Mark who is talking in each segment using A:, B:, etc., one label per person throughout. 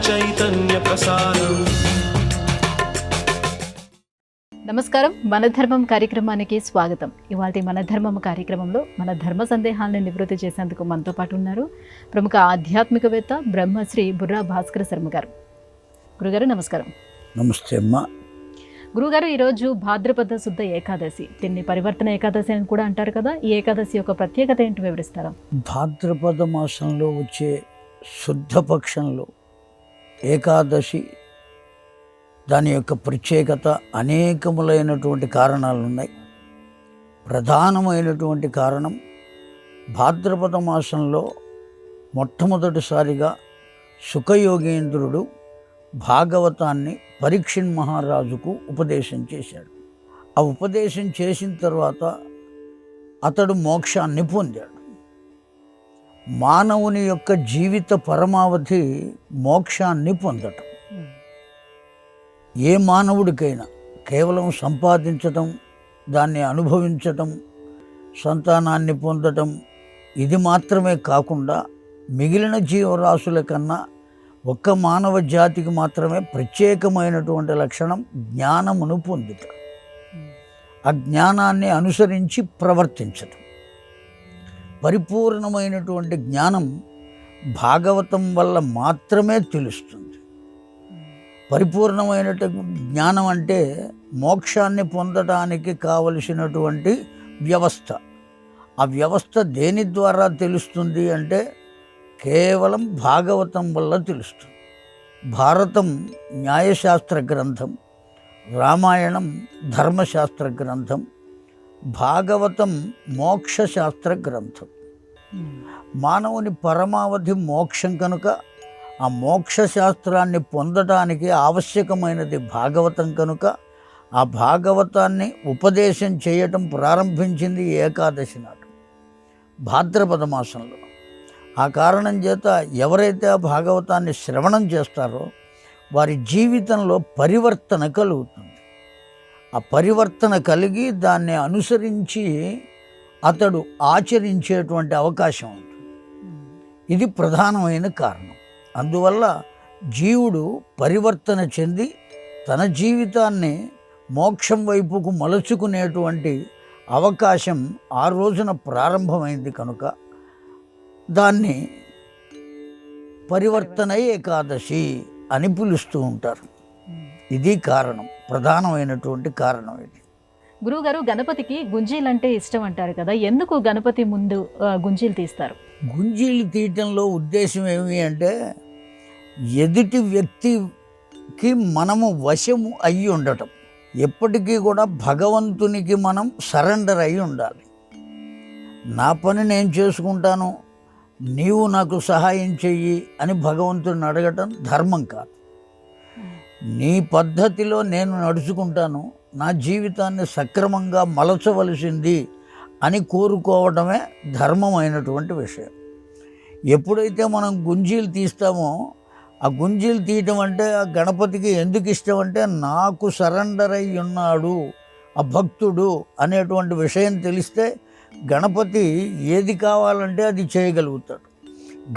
A: చైతన్య ప్రసారం.
B: నమస్కారం, మన ధర్మం కార్యక్రమానికి స్వాగతం. ఇవాళ మన ధర్మం కార్యక్రమంలో మన ధర్మ సందేహాలను నివృత్తి చేసేందుకు మనతో పాటు ఉన్నారు ప్రముఖ ఆధ్యాత్మికవేత్త బ్రహ్మశ్రీ బుర్రా భాస్కర శర్మ గారు. గురుగారు నమస్కారం.
C: నమస్తే అమ్మా.
B: గురుగారు, ఈరోజు భాద్రపద శుద్ధ ఏకాదశి, దీన్ని పరివర్తన ఏకాదశి అని కూడా అంటారు కదా. ఈ ఏకాదశి యొక్క ప్రత్యేకత ఏంటి వివరిస్తారా?
C: భాద్రపద మాసంలో వచ్చే శుద్ధ పక్షంలో ఏకాదశి, దాని యొక్క ప్రత్యేకత అనేకములైనటువంటి కారణాలు ఉన్నాయి. ప్రధానమైనటువంటి కారణం, భాద్రపద మాసంలో మొట్టమొదటిసారిగా శుకయోగేంద్రుడు భాగవతాన్ని పరీక్షిత్ మహారాజుకు ఉపదేశం చేశాడు. ఆ ఉపదేశం చేసిన తర్వాత అతడు మోక్షాన్ని పొందాడు. మానవుని యొక్క జీవిత పరమావధి మోక్షాన్ని పొందటం. ఏ మానవుడికైనా కేవలం సంపాదించటం, దాన్ని అనుభవించటం, సంతానాన్ని పొందటం, ఇది మాత్రమే కాకుండా మిగిలిన జీవరాశుల కన్నా ఒక్క మానవ జాతికి మాత్రమే ప్రత్యేకమైనటువంటి లక్షణం జ్ఞానమును పొందుట, ఆ జ్ఞానాన్ని అనుసరించి ప్రవర్తించటం. పరిపూర్ణమైనటువంటి జ్ఞానం భాగవతం వల్ల మాత్రమే తెలుస్తుంది. పరిపూర్ణమైనటువంటి జ్ఞానం అంటే మోక్షాన్ని పొందడానికి కావలసినటువంటి వ్యవస్థ. ఆ వ్యవస్థ దేని ద్వారా తెలుస్తుంది అంటే కేవలం భాగవతం వల్ల తెలుస్తుంది. భారతం న్యాయశాస్త్ర గ్రంథం, రామాయణం ధర్మశాస్త్ర గ్రంథం, భాగవతం మోక్షశాస్త్ర గ్రంథం. మానవుని పరమావధి మోక్షం కనుక ఆ మోక్షశాస్త్రాన్ని పొందడానికి ఆవశ్యకమైనది భాగవతం కనుక ఆ భాగవతాన్ని ఉపదేశం చేయటం ప్రారంభించింది ఏకాదశి నాడు, భాద్రపద మాసంలో. ఆ కారణం చేత ఎవరైతే ఆ భాగవతాన్ని శ్రవణం చేస్తారో వారి జీవితంలో పరివర్తన కలుగుతుంది. ఆ పరివర్తన కలిగి దాన్ని అనుసరించి అతడు ఆచరించేటువంటి అవకాశం ఉంటుంది. ఇది ప్రధానమైన కారణం. అందువల్ల జీవుడు పరివర్తన చెంది తన జీవితాన్ని మోక్షం వైపుకు మలుచుకునేటువంటి అవకాశం ఆ రోజున ప్రారంభమైంది కనుక దాన్ని పరివర్తన ఏకాదశి అని పిలుస్తూ ఉంటారు. ఇది కారణం, ప్రధానమైనటువంటి కారణం ఇది.
B: గురువుగారు, గణపతికి గుంజీలు అంటే ఇష్టం అంటారు కదా, ఎందుకు గణపతి ముందు గుంజీలు తీస్తారు?
C: గుంజీలు తీయటంలో ఉద్దేశం ఏమి అంటే ఎదుటి వ్యక్తికి మనము వశము అయ్యి ఉండటం. ఎప్పటికీ కూడా భగవంతునికి మనం సరెండర్ అయి ఉండాలి. నా పని నేను చేసుకుంటాను, నీవు నాకు సహాయం చెయ్యి అని భగవంతుడిని అడగటం ధర్మం కాదు. నీ పద్ధతిలో నేను నడుచుకుంటాను, నా జీవితాన్ని సక్రమంగా మలచవలసింది అని కోరుకోవడమే ధర్మమైనటువంటి విషయం. ఎప్పుడైతే మనం గుంజీలు తీస్తామో, ఆ గుంజీలు తీయటం అంటే ఆ గణపతికి ఎందుకు ఇష్టం అంటే నాకు సరెండర్ అయి ఉన్నాడు ఆ భక్తుడు అనేటువంటి విషయం తెలిస్తే గణపతి ఏది కావాలంటే అది చేయగలుగుతాడు.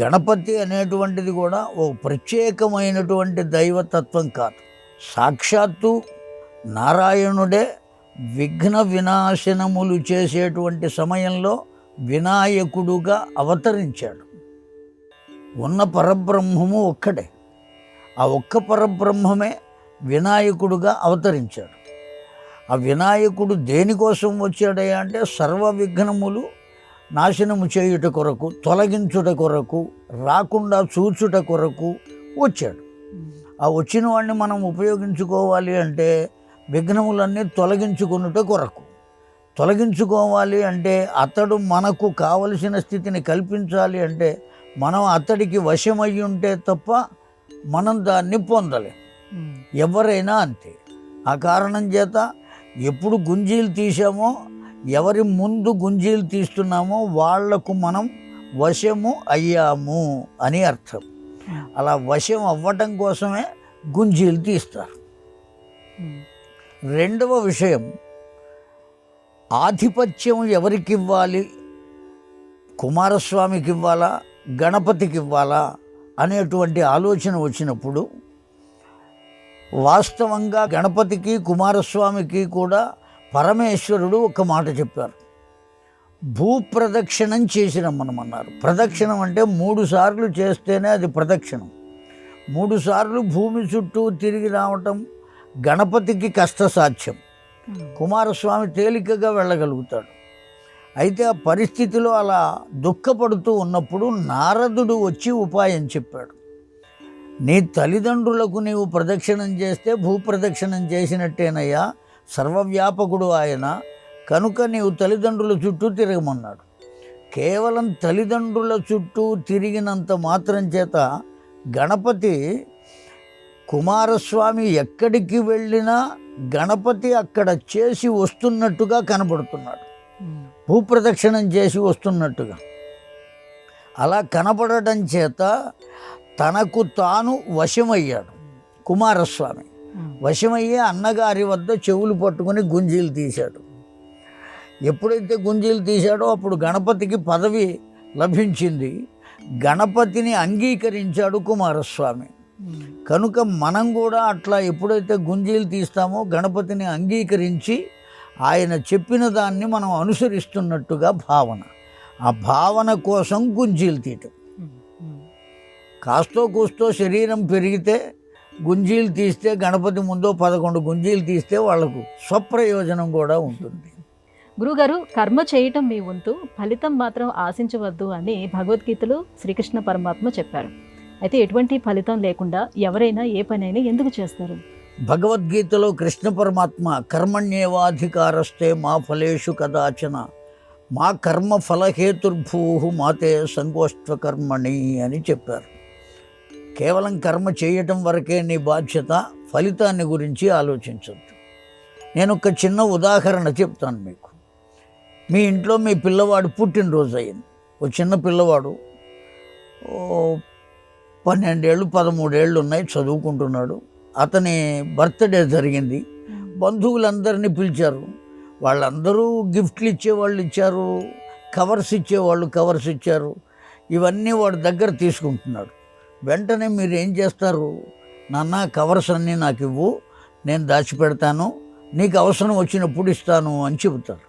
C: గణపతి అనేటువంటిది కూడా ఓ ప్రత్యేకమైనటువంటి దైవతత్వం కాదు. సాక్షాత్తు నారాయణుడే విఘ్న వినాశనములు చేసేటువంటి సమయంలో వినాయకుడుగా అవతరించాడు. ఉన్న పరబ్రహ్మము ఒక్కడే. ఆ ఒక్క పరబ్రహ్మమే వినాయకుడుగా అవతరించాడు. ఆ వినాయకుడు దేనికోసం వచ్చాడయ్యా అంటే సర్వ విఘ్నములు నాశనము చేయుట కొరకు, తొలగించుట కొరకు, రాకుండా చూచుట కొరకు వచ్చాడు. ఆ వచ్చిన వాడిని మనం ఉపయోగించుకోవాలి అంటే విఘ్నములన్నీ తొలగించుకొనుట కొరకు. తొలగించుకోవాలి అంటే అతడు మనకు కావలసిన స్థితిని కల్పించాలి అంటే మనం అతడికి వశమయ్యి ఉంటే తప్ప మనం దాన్ని పొందలేం. ఎవరైనా అంతే. ఆ కారణం చేత ఎప్పుడు గుంజీలు తీసామో, ఎవరి ముందు గుంజీలు తీస్తున్నామో వాళ్లకు మనం వశము అయ్యాము అని అర్థం. అలా వశం అవ్వటం కోసమే గుంజీలు తీస్తారు. రెండవ విషయం, ఆధిపత్యం ఎవరికి ఇవ్వాలి? కుమారస్వామికి ఇవ్వాలా, గణపతికి ఇవ్వాలా అనేటువంటి ఆలోచన వచ్చినప్పుడు వాస్తవంగా గణపతికి కుమారస్వామికి కూడా పరమేశ్వరుడు ఒక మాట చెప్పారు. భూప్రదక్షిణం చేసి రమ్మనమన్నారు. ప్రదక్షిణం అంటే 3 సార్లు చేస్తేనే అది ప్రదక్షిణం. 3 సార్లు భూమి చుట్టూ తిరిగి రావటం గణపతికి కష్టసాధ్యం. కుమారస్వామి తేలికగా వెళ్ళగలుగుతాడు. అయితే ఆ పరిస్థితిలో అలా దుఃఖపడుతూ ఉన్నప్పుడు నారదుడు వచ్చి ఉపాయం చెప్పాడు. నీ తల్లిదండ్రులకు నీవు ప్రదక్షిణం చేస్తే భూప్రదక్షిణం చేసినట్టేనయ్యా, సర్వవ్యాపకుడు ఆయన, కనుక నీవు తల్లిదండ్రుల చుట్టూ తిరగమన్నాడు. కేవలం తల్లిదండ్రుల చుట్టూ తిరిగినంత మాత్రం చేత గణపతి కుమారస్వామి ఎక్కడికి వెళ్ళినా గణపతి అక్కడ చేసి వస్తున్నట్టుగా కనబడుతున్నాడు, భూప్రదక్షిణం చేసి వస్తున్నట్టుగా. అలా కనపడటం చేత తనకు తాను వశమయ్యాడు కుమారస్వామి. వశమయ్యే అన్నగారి వద్ద చెవులు పట్టుకుని గుంజీలు తీశాడు. ఎప్పుడైతే గుంజీలు తీశాడో అప్పుడు గణపతికి పదవి లభించింది. గణపతిని అంగీకరించాడు కుమారస్వామి. కనుక మనం కూడా అట్లా ఎప్పుడైతే గుంజీలు తీస్తామో గణపతిని అంగీకరించి ఆయన చెప్పిన దాన్ని మనం అనుసరిస్తున్నట్టుగా భావన. ఆ భావన కోసం గుంజీలు తీయటం. కాస్తో కూస్తో శరీరం పెరిగితే గుంజీలు తీస్తే గణపతి ముందో 11 గుంజీలు తీస్తే వాళ్లకు స్వప్రయోజనం కూడా ఉంటుంది.
B: గురుగారు, కర్మ చేయటం మీ వంతు, ఫలితం మాత్రం ఆశించవద్దు అని భగవద్గీతలో శ్రీకృష్ణ పరమాత్మ చెప్పారు. అయితే ఎటువంటి ఫలితం లేకుండా ఎవరైనా ఏ పనైనా ఎందుకు చేస్తారు?
C: భగవద్గీతలో కృష్ణ పరమాత్మ కర్మణ్యేవాధికారస్తే మా ఫలేషు కదాచన మా కర్మ ఫలహేతుర్భూ మాతే సంగోష్ఠ కర్మణి అని చెప్పారు. కేవలం కర్మ చేయటం వరకే నీ బాధ్యత, ఫలితాన్ని గురించి ఆలోచించద్దు. నేను ఒక చిన్న ఉదాహరణ చెప్తాను మీకు. మీ ఇంట్లో మీ పిల్లవాడు పుట్టినరోజు అయింది. ఒక చిన్న పిల్లవాడు 12 ఏళ్ళు 13 ఏళ్ళు ఉన్నాయి, చదువుకుంటున్నాడు. అతని బర్త్డే జరిగింది. బంధువులందరినీ పిలిచారు. వాళ్ళందరూ గిఫ్ట్లు ఇచ్చేవాళ్ళు ఇచ్చారు, కవర్స్ ఇచ్చేవాళ్ళు కవర్స్ ఇచ్చారు. ఇవన్నీ వాడి దగ్గర తీసుకుంటున్నాడు. వెంటనే మీరు ఏం చేస్తారు? నాన్న, కవర్స్ అన్నీ నాకు ఇవ్వు, నేను దాచిపెడతాను, నీకు అవసరం వచ్చినప్పుడు ఇస్తాను అని చెబుతారు.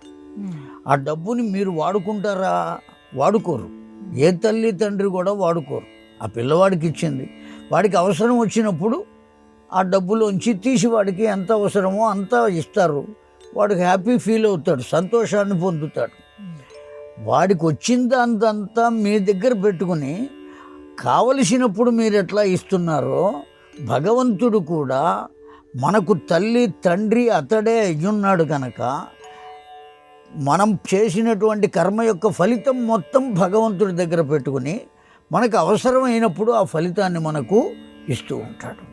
C: ఆ డబ్బుని మీరు వాడుకుంటారా? వాడుకోరు. ఏ తల్లి తండ్రి కూడా వాడుకోరు. ఆ పిల్లవాడికి ఇచ్చింది, వాడికి అవసరం వచ్చినప్పుడు ఆ డబ్బులోంచి తీసి వాడికి ఎంత అవసరమో అంత ఇస్తారు. వాడికి హ్యాపీ ఫీల్ అవుతాడు, సంతోషాన్ని పొందుతాడు. వాడికి వచ్చింది అంతంతా మీ దగ్గర పెట్టుకుని కావలసినప్పుడు మీరు ఎట్లా ఇస్తున్నారో భగవంతుడు కూడా మనకు తల్లి తండ్రి అతడే అయ్యున్నాడు. కనుక మనం చేసినటువంటి కర్మ యొక్క ఫలితం మొత్తం భగవంతుడి దగ్గర పెట్టుకుని మనకు అవసరమైనప్పుడు ఆ ఫలితాన్ని మనకు ఇస్తూ ఉంటాడు.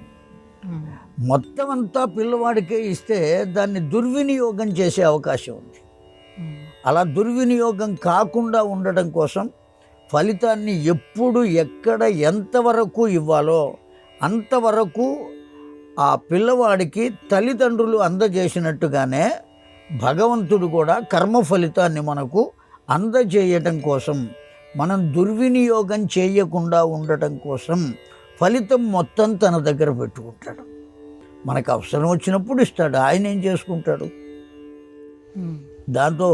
C: మొత్తం అంతా పిల్లవాడికే ఇస్తే దాన్ని దుర్వినియోగం చేసే అవకాశం ఉంది. అలా దుర్వినియోగం కాకుండా ఉండటం కోసం ఫలితాన్ని ఎప్పుడు ఎక్కడ ఎంతవరకు ఇవ్వాలో అంతవరకు ఆ పిల్లవాడికి తల్లిదండ్రులు అందజేసినట్టుగానే భగవంతుడు కూడా కర్మ ఫలితాన్ని మనకు అందజేయటం కోసం, మనం దుర్వినియోగం చేయకుండా ఉండటం కోసం ఫలితం మొత్తం తన దగ్గర పెట్టుకుంటాడు. మనకు అవసరం వచ్చినప్పుడు ఇస్తాడు. ఆయన ఏం చేసుకుంటాడు? దాంతో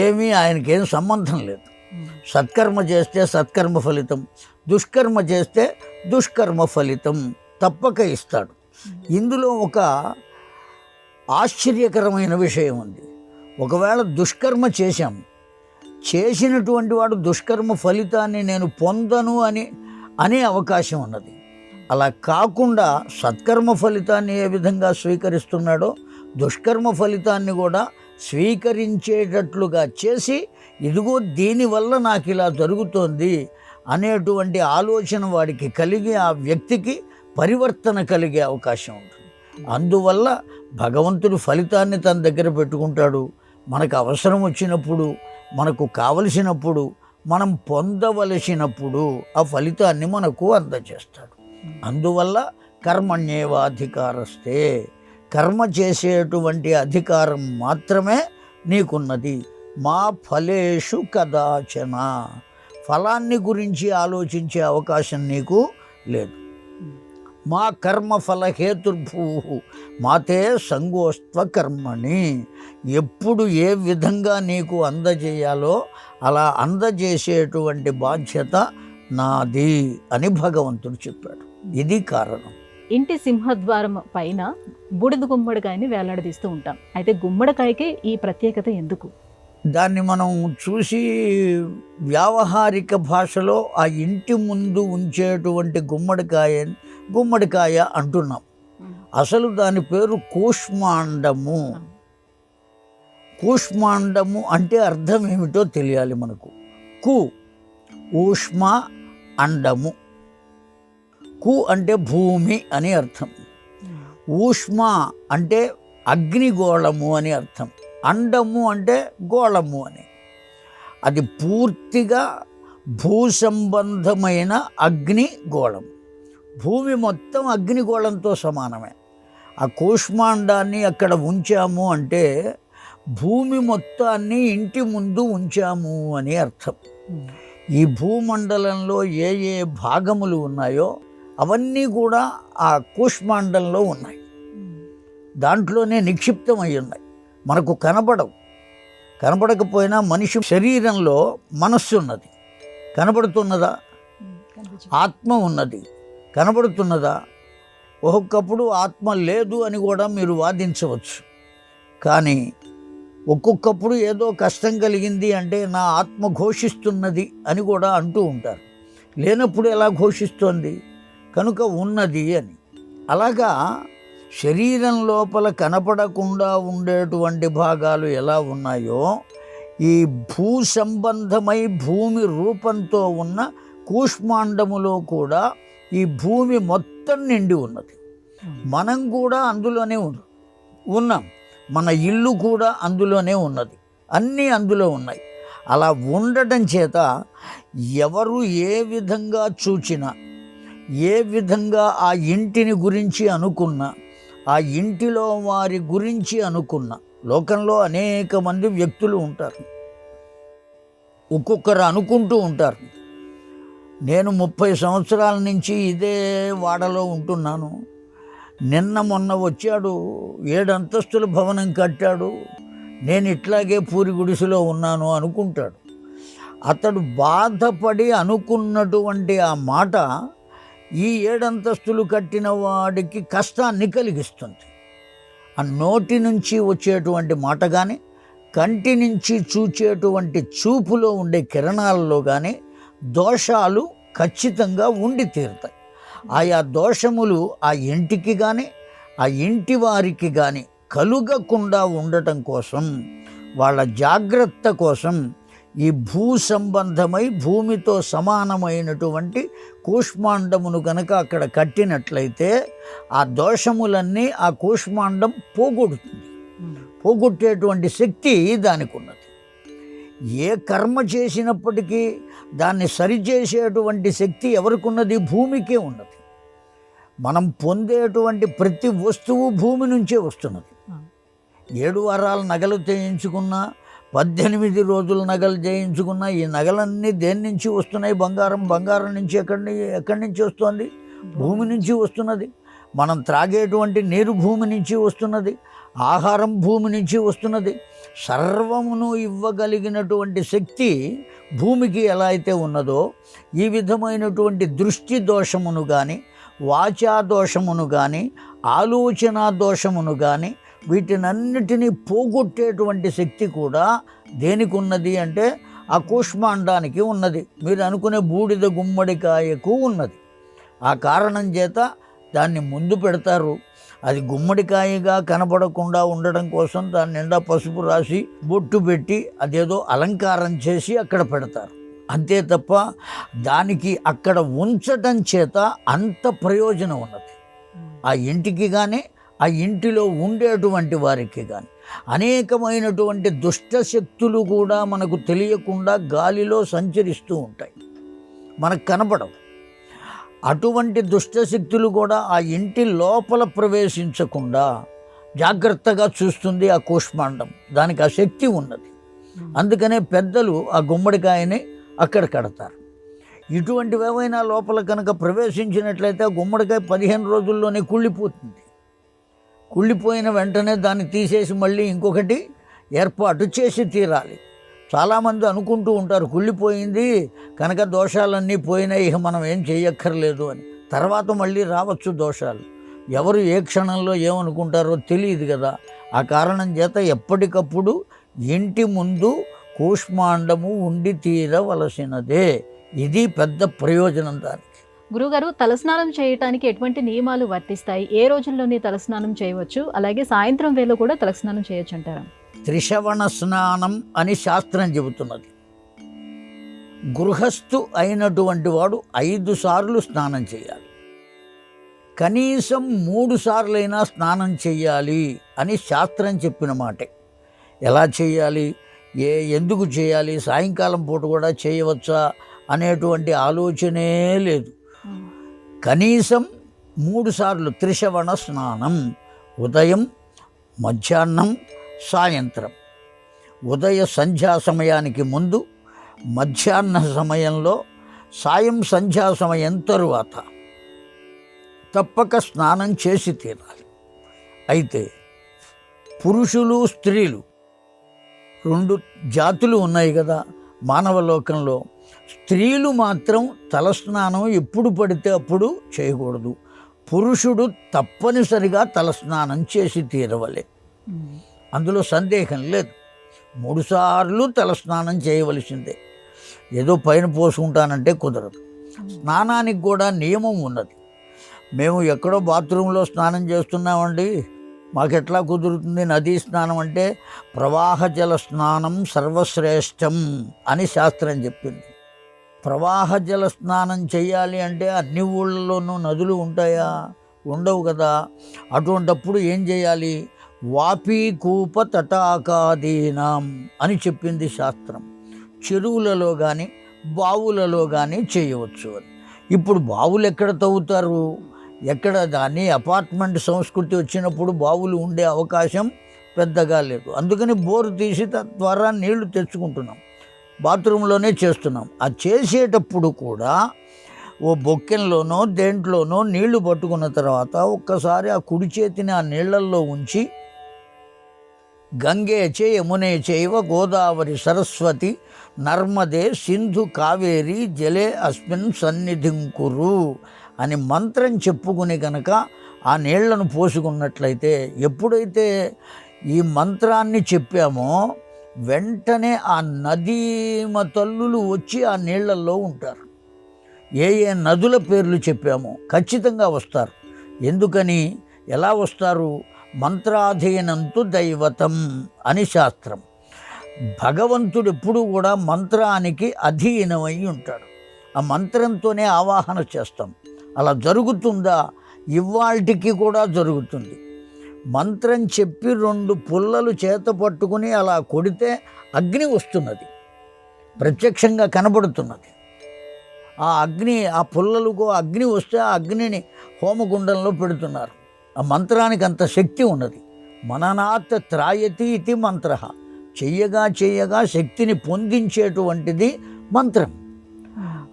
C: ఏమీ ఆయనకేం సంబంధం లేదు. సత్కర్మ చేస్తే సత్కర్మ ఫలితం, దుష్కర్మ చేస్తే దుష్కర్మ ఫలితం తప్పక ఇస్తాడు. ఇందులో ఒక ఆశ్చర్యకరమైన విషయం ఉంది. ఒకవేళ దుష్కర్మ చేసినటువంటి వాడు దుష్కర్మ ఫలితాన్ని నేను పొందను అనే అవకాశం ఉన్నది. అలా కాకుండా సత్కర్మ ఫలితాన్ని ఏ విధంగా స్వీకరిస్తున్నాడో దుష్కర్మ ఫలితాన్ని కూడా స్వీకరించేటట్లుగా చేసి, ఇదిగో దీనివల్ల నాకు ఇలా జరుగుతోంది అనేటువంటి ఆలోచన వాడికి కలిగి ఆ వ్యక్తికి పరివర్తన కలిగే అవకాశం ఉంటుంది. అందువల్ల భగవంతుడు ఫలితాన్ని తన దగ్గర పెట్టుకుంటాడు. మనకు అవసరం వచ్చినప్పుడు, మనకు కావలసినప్పుడు, మనం పొందవలసినప్పుడు ఆ ఫలితాన్ని మనకు అందజేస్తాడు. అందువల్ల కర్మణ్యేవాధికారస్తే, కర్మ చేసేటువంటి అధికారం మాత్రమే నీకున్నది. మా ఫలేషు కదాచన, ఫలాన్ని గురించి ఆలోచించే అవకాశం నీకు లేదు. మా కర్మఫల హేతుర్భూ మాతే సంగోస్త్వ కర్మణి. ఎప్పుడు ఏ విధంగా నీకు అందజేయాలో అలా అందజేసేటువంటి బాధ్యత నాది అని భగవంతుడు చెప్పాడు. ఇది కారణం.
B: ఇంటి సింహద్వారం పైన బూడిద గుమ్మడికాయని వేలాడదీస్తూ ఉంటాం. అయితే గుమ్మడికాయకి ఈ ప్రత్యేకత ఎందుకు?
C: దాన్ని మనం చూసి వ్యావహారిక భాషలో ఆ ఇంటి ముందు ఉంచేటువంటి గుమ్మడికాయ అంటున్నాం. అసలు దాని పేరు కూష్మాండము. కూష్మాండము అంటే అర్థం ఏమిటో తెలియాలి మనకు. ఊష్మ అండము. కు అంటే భూమి అని అర్థం. ఊష్మ అంటే అగ్నిగోళము అని అర్థం. అండము అంటే గోళము అని. అది పూర్తిగా భూసంబంధమైన అగ్నిగోళం. భూమి మొత్తం అగ్నిగోళంతో సమానమే. ఆ కూష్మాండాన్ని అక్కడ ఉంచాము అంటే భూమి మొత్తాన్ని ఇంటి ముందు ఉంచాము అని అర్థం. ఈ భూమండలంలో ఏ ఏ భాగములు ఉన్నాయో అవన్నీ కూడా ఆ కూష్మాండంలో ఉన్నాయి. దాంట్లోనే నిక్షిప్తమై ఉన్నాయి. మనకు కనబడవు. కనబడకపోయినా మనిషి శరీరంలో మనస్సు ఉన్నది. కనబడుతున్నదా? ఆత్మ ఉన్నది. కనబడుతున్నదా? ఒక్కొక్కప్పుడు ఆత్మ లేదు అని కూడా మీరు వాదించవచ్చు. కానీ ఒక్కొక్కప్పుడు ఏదో కష్టం కలిగింది అంటే నా ఆత్మ ఘోషిస్తున్నది అని కూడా అంటూ ఉంటారు. లేనప్పుడు ఎలా ఘోషిస్తోంది? కనుక ఉన్నది అని. అలాగా శరీరం లోపల కనపడకుండా ఉండేటువంటి భాగాలు ఎలా ఉన్నాయో ఈ భూ సంబంధమై భూమి రూపంతో ఉన్న కూష్మాండములో కూడా ఈ భూమి మొత్తం నిండి ఉన్నది. మనం కూడా అందులోనే ఉన్నాం. మన ఇల్లు కూడా అందులోనే ఉన్నది. అన్నీ అందులో ఉన్నాయి. అలా ఉండటం చేత ఎవరు ఏ విధంగా చూచినా, ఏ విధంగా ఆ ఇంటిని గురించి అనుకున్నా, ఆ ఇంటిలో వారి గురించి అనుకున్న, లోకంలో అనేక మంది వ్యక్తులు ఉంటారు. ఒక్కొక్కరు అనుకుంటూ ఉంటారు. నేను 30 సంవత్సరాల నుంచి ఇదే వాడలో ఉంటున్నాను. నిన్న మొన్న వచ్చాడు, 7 అంతస్తుల భవనం కట్టాడు, నేను ఇట్లాగే పూరి గుడిసెలో ఉన్నాను అనుకుంటాడు. అతడు బాధపడి అనుకున్నటువంటి ఆ మాట ఈ 7 అంతస్తులు కట్టిన వాడికి కష్టాన్ని కలిగిస్తుంది. ఆ నోటి నుంచి వచ్చేటువంటి మాట కానీ, కంటి నుంచి చూచేటువంటి చూపులో ఉండే కిరణాలలో కానీ దోషాలు ఖచ్చితంగా ఉండి తీరుతాయి. ఆయా దోషములు ఆ ఇంటికి కానీ ఆ ఇంటి వారికి కానీ కలుగకుండా ఉండటం కోసం, వాళ్ళ జాగ్రత్త కోసం ఈ భూ సంబంధమై భూమితో సమానమైనటువంటి కూష్మాండమును కనుక అక్కడ కట్టినట్లయితే ఆ దోషములన్నీ ఆ కూష్మాండం పోగొడుతుంది. పోగొట్టేటువంటి శక్తి దానికి ఉన్నది. ఏ కర్మ చేసినప్పటికీ దాన్ని సరిచేసేటువంటి శక్తి ఎవరికి ఉన్నది? భూమికే ఉన్నది. మనం పొందేటువంటి ప్రతి వస్తువు భూమి నుంచే వస్తున్నది. 7 వారాల నగలు చేయించుకున్నా, 18 రోజుల నగలు చేయించుకున్నా ఈ నగలన్నీ దేని నుంచి వస్తున్నాయి? బంగారం నుంచి ఎక్కడి నుంచి వస్తుంది? భూమి నుంచి వస్తున్నది. మనం త్రాగేటువంటి నీరు భూమి నుంచి వస్తున్నది. ఆహారం భూమి నుంచి వస్తున్నది. సర్వమును ఇవ్వగలిగినటువంటి శక్తి భూమికి ఎలా అయితే ఉన్నదో, ఈ విధమైనటువంటి దృష్టి దోషమును కానీ, వాచా దోషమును కానీ, ఆలోచన దోషమును కానీ వీటినన్నిటినీ పోగొట్టేటువంటి శక్తి కూడా దేనికి ఉన్నది అంటే ఆ కూష్మాండానికి ఉన్నది. మీరు అనుకునే బూడిద గుమ్మడికాయకు ఉన్నది. ఆ కారణం చేత దాన్ని ముందు పెడతారు. అది గుమ్మడికాయగా కనపడకుండా ఉండడం కోసం దాని నిండా పసుపు రాసి బొట్టు పెట్టి అదేదో అలంకారం చేసి అక్కడ పెడతారు. అంతే తప్ప దానికి అక్కడ ఉంచటం చేత అంత ప్రయోజనం ఉన్నది. ఆ ఇంటికి కానీ ఆ ఇంటిలో ఉండేటువంటి వారికి కానీ అనేకమైనటువంటి దుష్టశక్తులు కూడా మనకు తెలియకుండా గాలిలో సంచరిస్తూ ఉంటాయి, మనకు కనపడవు. అటువంటి దుష్టశక్తులు కూడా ఆ ఇంటి లోపల ప్రవేశించకుండా జాగ్రత్తగా చూస్తుంది ఆ కూష్మాండం. దానికి ఆ శక్తి ఉన్నది. అందుకనే పెద్దలు ఆ గుమ్మడికాయని అక్కడ కడతారు. ఇటువంటివి ఏమైనా లోపల కనుక ప్రవేశించినట్లయితే ఆ గుమ్మడికాయ 15 రోజుల్లోనే కుళ్ళిపోతుంది. కుళ్ళిపోయిన వెంటనే దాన్ని తీసేసి మళ్ళీ ఇంకొకటి ఏర్పాటు చేసి తీరాలి. చాలామంది అనుకుంటూ ఉంటారు కుళ్ళిపోయింది కనుక దోషాలన్నీ పోయినాయి, ఇక మనం ఏం చేయక్కర్లేదు అని. తర్వాత మళ్ళీ రావచ్చు దోషాలు. ఎవరు ఏ క్షణంలో ఏమనుకుంటారో తెలియదు కదా. ఆ కారణం చేత ఎప్పటికప్పుడు ఇంటి ముందు కూష్మాండము ఉండి తీరవలసినదే. ఇది పెద్ద ప్రయోజనం దానికి.
B: గురుగారు, తలస్నానం చేయటానికి ఎటువంటి నియమాలు వర్తిస్తాయి? ఏ రోజుల్లోనే తలస్నానం చేయవచ్చు, అలాగే సాయంత్రం వేళ కూడా తలస్నానం చేయొచ్చు అంటారా?
C: త్రిశవణ స్నానం అని శాస్త్రం చెబుతున్నది. గృహస్థు అయినటువంటి వాడు 5 సార్లు స్నానం చేయాలి. కనీసం 3 సార్లైనా స్నానం చేయాలి అని శాస్త్రం చెప్పిన మాటే. ఎలా చేయాలి, ఎందుకు చేయాలి, సాయంకాలం పూట కూడా చేయవచ్చా అనేటువంటి ఆలోచనే లేదు. కనీసం 3 సార్లు త్రిశవణ స్నానం, ఉదయం, మధ్యాహ్నం, సాయంత్రం. ఉదయ సంధ్యా సమయానికి ముందు, మధ్యాహ్న సమయంలో, సాయం సంధ్యా సమయం తరువాత తప్పక స్నానం చేసి తీరాలి. అయితే పురుషులు స్త్రీలు 2 జాతులు ఉన్నాయి కదా మానవ లోకంలో. స్త్రీలు మాత్రం తలస్నానం ఎప్పుడు పడితే అప్పుడు చేయకూడదు. పురుషుడు తప్పనిసరిగా తలస్నానం చేసి తీరవలే, అందులో సందేహం లేదు. 3 సార్లు తలస్నానం చేయవలసిందే. ఏదో పైన పోసుకుంటానంటే కుదరదు. స్నానానికి కూడా నియమం ఉన్నది. మేము ఎక్కడో బాత్రూంలో స్నానం చేస్తున్నామండి, మాకెట్లా కుదురుతుంది? నదీ స్నానం అంటే ప్రవాహ జల స్నానం సర్వశ్రేష్టం అని శాస్త్రం చెప్పింది. ప్రవాహ జల స్నానం చేయాలి అంటే అన్ని ఊళ్ళలోనూ నదులు ఉంటాయా? ఉండవు కదా. అటువంటప్పుడు ఏం చేయాలి? వాపీ కూప తటాకాదీనాం అని చెప్పింది శాస్త్రం. చెరువులలో కానీ బావులలో కానీ చేయవచ్చు అని. ఇప్పుడు బావులు ఎక్కడ తవ్వుతారు? ఎక్కడ? దాన్ని అపార్ట్మెంట్ సంస్కృతి వచ్చినప్పుడు బావులు ఉండే అవకాశం పెద్దగా లేదు. అందుకని బోరు తీసి తద్వారా నీళ్లు తెచ్చుకుంటున్నాం, బాత్రూంలోనే చేస్తున్నాం. ఆ చేసేటప్పుడు కూడా ఓ బొక్కెంలోనో దేంట్లోనో నీళ్లు పట్టుకున్న తర్వాత ఒక్కసారి ఆ కుడి చేతిని ఆ నీళ్లల్లో ఉంచి గంగే చే యమునే చైవ గోదావరి సరస్వతి నర్మదే సింధు కావేరి జలే అస్మిన్ సన్నిధిం కురు అని మంత్రం చెప్పుకుని కనుక ఆ నీళ్లను పోసుకున్నట్లయితే, ఎప్పుడైతే ఈ మంత్రాన్ని చెప్పామో వెంటనే ఆ నదీమ తల్లులు వచ్చి ఆ నీళ్లలో ఉంటారు. ఏ ఏ నదుల పేర్లు చెప్పామో ఖచ్చితంగా వస్తారు. ఎందుకని, ఎలా వస్తారు? మంత్రాధీనంతు దైవతం అని శాస్త్రం. భగవంతుడు ఎప్పుడు కూడా మంత్రానికి అధీనమై ఉంటాడు. ఆ మంత్రంతోనే ఆవాహన చేస్తాం. అలా జరుగుతుందా? ఇవాల్టికి కూడా జరుగుతుంది. మంత్రం చెప్పి 2 పుల్లలు చేత పట్టుకుని అలా కొడితే అగ్ని వస్తున్నది, ప్రత్యక్షంగా కనబడుతున్నది. ఆ అగ్ని, ఆ పుల్లలకు అగ్ని వస్తే ఆ అగ్నిని హోమగుండంలో పెడుతున్నారు. ఆ మంత్రానికి అంత శక్తి ఉన్నది. మననాత్ త్రాయతి ఇది మంత్ర. చెయ్యగా చెయ్యగా శక్తిని పొందించేటువంటిది మంత్రం.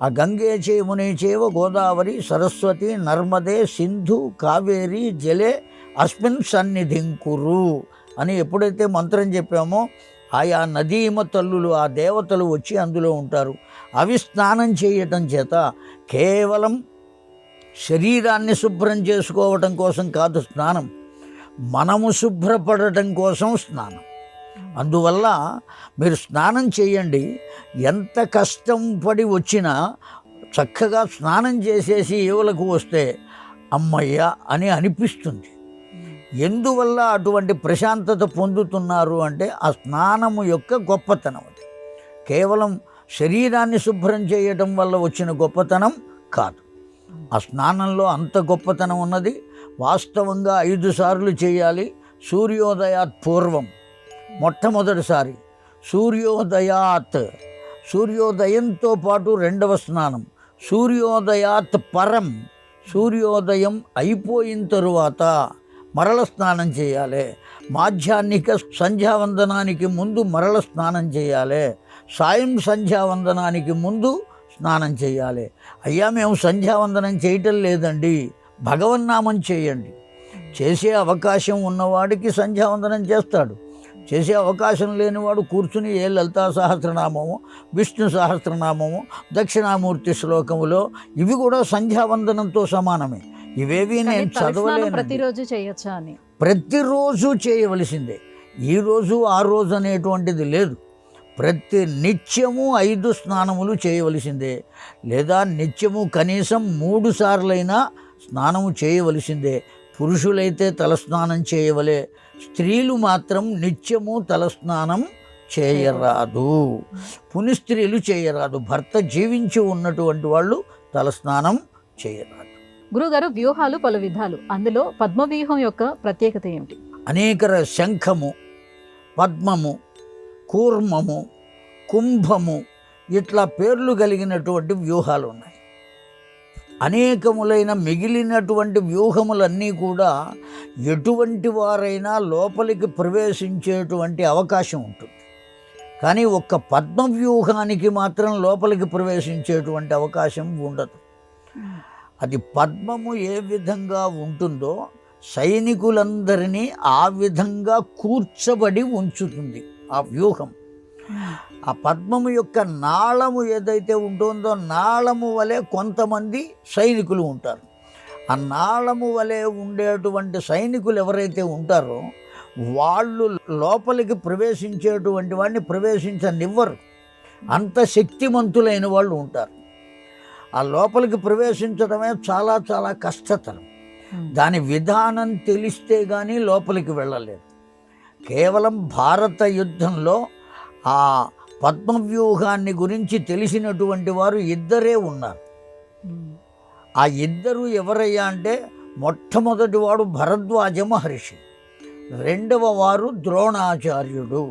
C: ఆ గంగే చేమునే చేవ గోదావరి సరస్వతి నర్మదే సింధు కావేరి జలే అస్మిన్ సన్నిధిం కురు అని ఎప్పుడైతే మంత్రం చెప్పామో ఆయా నదీమ తల్లులు, ఆ దేవతలు వచ్చి అందులో ఉంటారు. అవి స్నానం చేయటం చేత కేవలం శరీరాన్ని శుభ్రం చేసుకోవటం కోసం కాదు స్నానం, మనము శుభ్రపడటం కోసం స్నానం. అందువల్ల మీరు స్నానం చేయండి. ఎంత కష్టం పడి వచ్చినా చక్కగా స్నానం చేసేసి ఏవులకు వస్తే అమ్మయ్య అని అనిపిస్తుంది. ఎందువల్ల అటువంటి ప్రశాంతత పొందుతున్నారు అంటే ఆ స్నానము యొక్క గొప్పతనం. అది కేవలం శరీరాన్ని శుభ్రం చేయటం వల్ల వచ్చిన గొప్పతనం కాదు. ఆ స్నానంలో అంత గొప్పతనం ఉన్నది. వాస్తవంగా 5 సార్లు చేయాలి. సూర్యోదయాత్ పూర్వం, మొట్టమొదటిసారి సూర్యోదయాత్, సూర్యోదయంతో పాటు 2వ స్నానం సూర్యోదయాత్ పరం, సూర్యోదయం అయిపోయిన తరువాత మరల స్నానం చేయాలి. మాధ్యాహ్నిక సంధ్యావందనానికి ముందు మరల స్నానం చేయాలి. సాయం సంధ్యావందనానికి ముందు స్నానం చేయాలి. అయ్యా మేము సంధ్యావందనం చేయటం లేదండి, భగవన్నామం చేయండి. చేసే అవకాశం ఉన్నవాడికి సంధ్యావందనం చేస్తాడు. చేసే అవకాశం లేనివాడు కూర్చుని ఏ లలితా సహస్రనామము, విష్ణు సహస్రనామము, దక్షిణామూర్తి శ్లోకములో ఇవి కూడా సంధ్యావందనంతో సమానమే. ఇవేవి నేను చదవలేను.
B: ప్రతిరోజు చేయొచ్చా అని?
C: ప్రతిరోజు చేయవలసిందే. ఈరోజు ఆ రోజు అనేటువంటిది లేదు. ప్రతి నిత్యము 5 స్నానములు చేయవలసిందే, లేదా నిత్యము కనీసం 3 సార్లైనా స్నానము చేయవలసిందే. పురుషులైతే తలస్నానం చేయవలే, స్త్రీలు మాత్రం నిత్యము తలస్నానం చేయరాదు. పునిస్త్రీలు చేయరాదు. భర్త జీవించి ఉన్నటువంటి వాళ్ళు తలస్నానం చేయరాదు.
B: గురుగారు, వ్యూహాలు పలు విధాలు, అందులో పద్మవ్యూహం యొక్క ప్రత్యేకత ఏమిటి?
C: అనేక శంఖము, పద్మము, కూర్మము, కుంభము ఇట్లా పేర్లు కలిగినటువంటి వ్యూహాలు ఉన్నాయి. అనేకములైన మిగిలినటువంటి వ్యూహములన్నీ కూడా ఎటువంటి వారైనా లోపలికి ప్రవేశించేటువంటి అవకాశం ఉంటుంది. కానీ ఒక్క పద్మవ్యూహానికి మాత్రం లోపలికి ప్రవేశించేటువంటి అవకాశం ఉండదు. అది పద్మము ఏ విధంగా ఉంటుందో సైనికులందరినీ ఆ విధంగా కూర్చబడి ఉంచుతుంది ఆ వ్యూహం. ఆ పద్మము యొక్క నాళము ఏదైతే ఉంటుందో నాళము వలె కొంతమంది సైనికులు ఉంటారు. ఆ నాళము వలె ఉండేటువంటి సైనికులు ఎవరైతే ఉంటారో వాళ్ళు లోపలికి ప్రవేశించేటువంటి వాడిని ప్రవేశించనివ్వరు. అంత శక్తిమంతులైన వాళ్ళు ఉంటారు. ఆ లోపలికి ప్రవేశించడమే చాలా చాలా కష్టతరం. దాని విధానం తెలిస్తే కానీ లోపలికి వెళ్ళలేదు. కేవలం భారత యుద్ధంలో ఆ పద్మవ్యూహాన్ని గురించి తెలిసినటువంటి వారు 2 ఉన్నారు. ఆ 2 ఎవరయ్యా అంటే మొట్టమొదటి వాడు భరద్వాజ మహర్షి, 2వ వారు ద్రోణాచార్యుడు.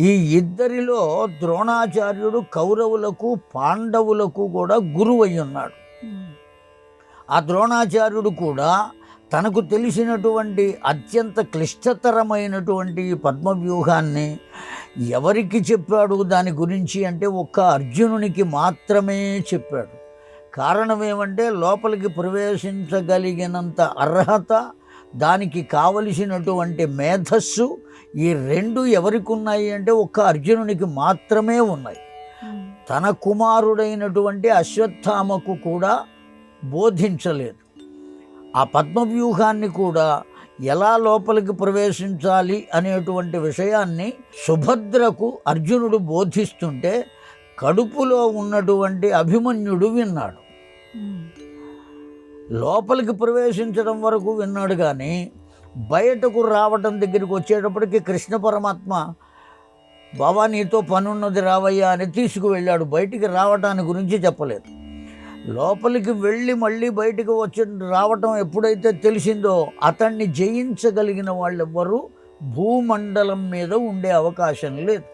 C: ఈ 2లో ద్రోణాచార్యుడు కౌరవులకు పాండవులకు కూడా గురువై ఉన్నాడు. ఆ ద్రోణాచార్యుడు కూడా తనకు తెలిసినటువంటి అత్యంత క్లిష్టతరమైనటువంటి పద్మవ్యూహాన్ని ఎవరికి చెప్పాడు దాని గురించి అంటే ఒక్క అర్జునునికి మాత్రమే చెప్పాడు. కారణం ఏమంటే లోపలికి ప్రవేశించగలిగినంత అర్హత, దానికి కావలసినటువంటి మేధస్సు ఈ 2 ఎవరికి ఉన్నాయి అంటే ఒక్క అర్జునునికి మాత్రమే ఉన్నాయి. తన కుమారుడైనటువంటి అశ్వత్థామకు కూడా బోధించలేదు. ఆ పద్మవ్యూహాన్ని కూడా ఎలా లోపలికి ప్రవేశించాలి అనేటువంటి విషయాన్ని సుభద్రకు అర్జునుడు బోధిస్తుంటే కడుపులో ఉన్నటువంటి అభిమన్యుడు విన్నాడు. లోపలికి ప్రవేశించడం వరకు విన్నాడు, కానీ బయటకు రావటం దగ్గరికి వచ్చేటప్పటికి కృష్ణ పరమాత్మ బాబా నీతో పనున్నది రావయ్యా అని తీసుకువెళ్ళాడు. బయటికి రావటాన్ని గురించి చెప్పలేదు. లోపలికి వెళ్ళి మళ్ళీ బయటకు వచ్చి రావటం ఎప్పుడైతే తెలిసిందో అతన్ని జయించగలిగిన వాళ్ళెవ్వరూ భూమండలం మీద ఉండే అవకాశం లేదు.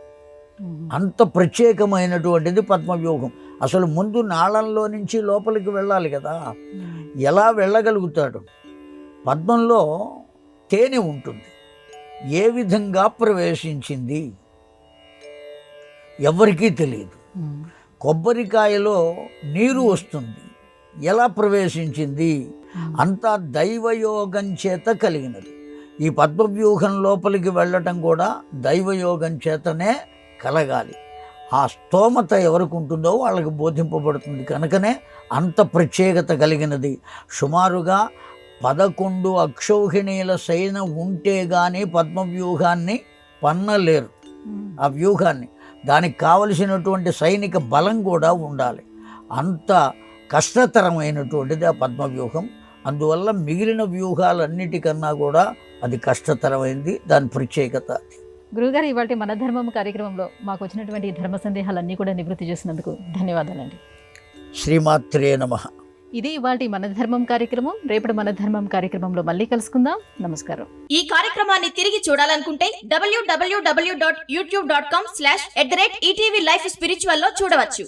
C: అంత ప్రత్యేకమైనటువంటిది పద్మవ్యూహం. అసలు ముందు నాళంలో నుంచి లోపలికి వెళ్ళాలి కదా, ఎలా వెళ్ళగలుగుతాడు? పద్మంలో తేనె ఉంటుంది. ఏ విధంగా ప్రవేశించింది ఎవరికీ తెలియదు. కొబ్బరికాయలో నీరు వస్తుంది, ఎలా ప్రవేశించింది? అంతా దైవయోగం చేత కలిగినది. ఈ పద్మవ్యూహం లోపలికి వెళ్ళటం కూడా దైవయోగం చేతనే కలగాలి. ఆ స్తోమత ఎవరికి ఉంటుందో వాళ్ళకి బోధింపబడుతుంది. కనుకనే అంత ప్రత్యేకత కలిగినది. సుమారుగా 11 అక్షౌహిణీల సైన ఉంటే కానీ పద్మవ్యూహాన్ని పన్నలేరు. ఆ వ్యూహాన్ని దానికి కావలసినటువంటి సైనిక బలం కూడా ఉండాలి. అంత కష్టతరమైనటువంటిది ఆ పద్మవ్యూహం. అందువల్ల మిగిలిన వ్యూహాలన్నిటికన్నా కూడా అది కష్టతరమైంది. దాని ప్రత్యేకత.
B: గురుగారు, ఇవాళ మన ధర్మం కార్యక్రమంలో మాకు వచ్చినటువంటి ధర్మ సందేహాలన్నీ కూడా నివృత్తి చేసినందుకు ధన్యవాదాలండి.
C: శ్రీమాత్రే నమః.
B: ఇది ఇవాళ మన ధర్మం కార్యక్రమం. రేపటి మన ధర్మం కార్యక్రమంలో మళ్ళీ కలుసుకుందాం. నమస్కారం.
D: ఈ కార్యక్రమాన్ని తిరిగి చూడాలనుకుంటే www.youtube.com/ETV Life Spiritual లో చూడవచ్చు.